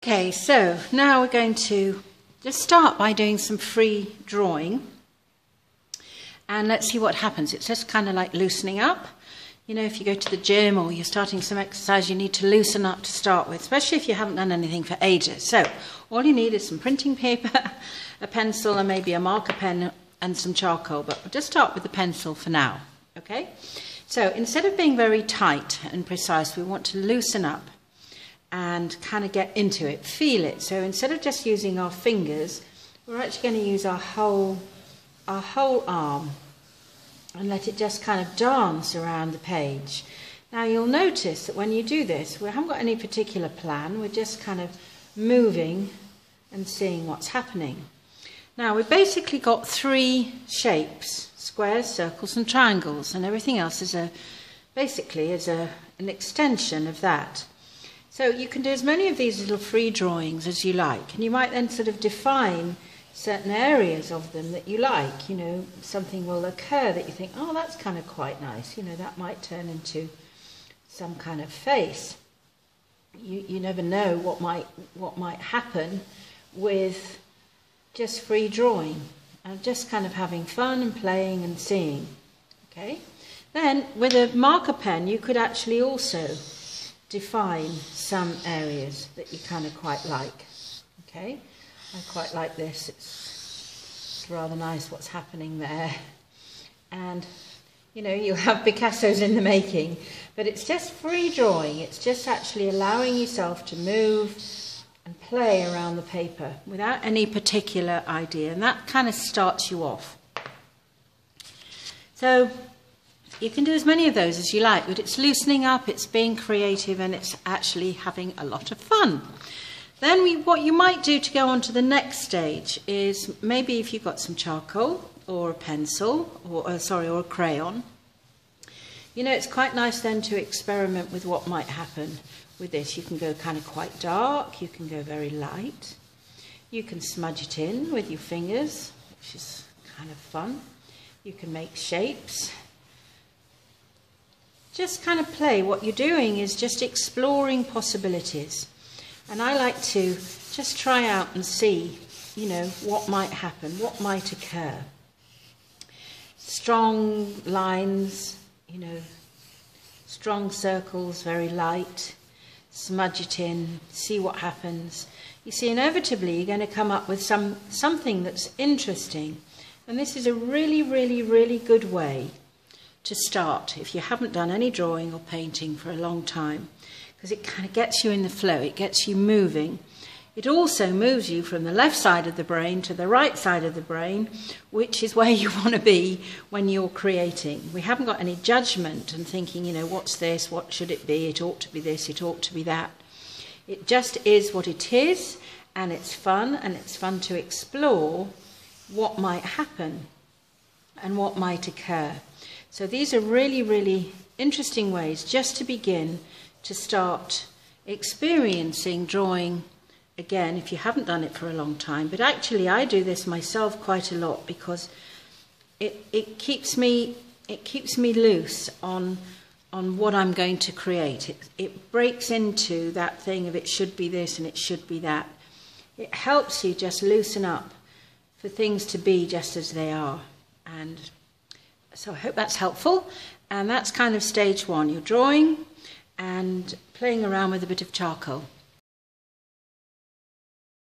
Okay, so now we're going to just start by doing some free drawing. And let's see what happens. It's just kind of like loosening up. You know, if you go to the gym or you're starting some exercise, you need to loosen up to start with, especially if you haven't done anything for ages. So all you need is some printing paper, a pencil and maybe a marker pen and some charcoal. But we'll just start with the pencil for now, okay? So instead of being very tight and precise, we want to loosen up and kind of get into it, feel it. So instead of just using our fingers, we're actually going to use our whole arm and let it just kind of dance around the page. Now you'll notice that when you do this, we haven't got any particular plan, we're just kind of moving and seeing what's happening. Now we've basically got three shapes: squares, circles and triangles, and everything else is basically an extension of that. So you can do as many of these little free drawings as you like, and you might then sort of define certain areas of them that you like. You know, something will occur that you think, oh, that's kind of quite nice. You know, that might turn into some kind of face. You never know what might happen with just free drawing and just kind of having fun and playing and seeing. Okay. Then with a marker pen, you could actually also define some areas that you kind of quite like. Okay, I quite like this. It's rather nice what's happening there. And you know, you have Picassos in the making, but it's just free drawing. It's just actually allowing yourself to move and play around the paper without any particular idea, and that kind of starts you off. So you can do as many of those as you like, but it's loosening up, it's being creative, and it's actually having a lot of fun. Then what you might do to go on to the next stage is maybe if you've got some charcoal or a pencil or a crayon, you know, it's quite nice then to experiment with what might happen with this. You can go kind of quite dark, you can go very light, you can smudge it in with your fingers, which is kind of fun. You can make shapes. Just kind of play. What you're doing is just exploring possibilities. And I like to just try out and see, you know, what might happen, what might occur. Strong lines, you know, strong circles, very light. Smudge it in, see what happens. You see, inevitably you're going to come up with something that's interesting. And this is a really, really, really good way to start if you haven't done any drawing or painting for a long time, because it kind of gets you in the flow, it gets you moving. It also moves you from the left side of the brain to the right side of the brain, which is where you want to be when you're creating. We haven't got any judgment and thinking, you know, what's this, what should it be, it ought to be this, it ought to be that. It just is what it is, and it's fun to explore what might happen and what might occur. So these are really, really interesting ways just to begin to start experiencing drawing again if you haven't done it for a long time. But actually I do this myself quite a lot because it keeps me loose on what I'm going to create. It breaks into that thing of it should be this and it should be that. It helps you just loosen up for things to be just as they are. And so I hope that's helpful, and that's kind of stage one. You're drawing and playing around with a bit of charcoal.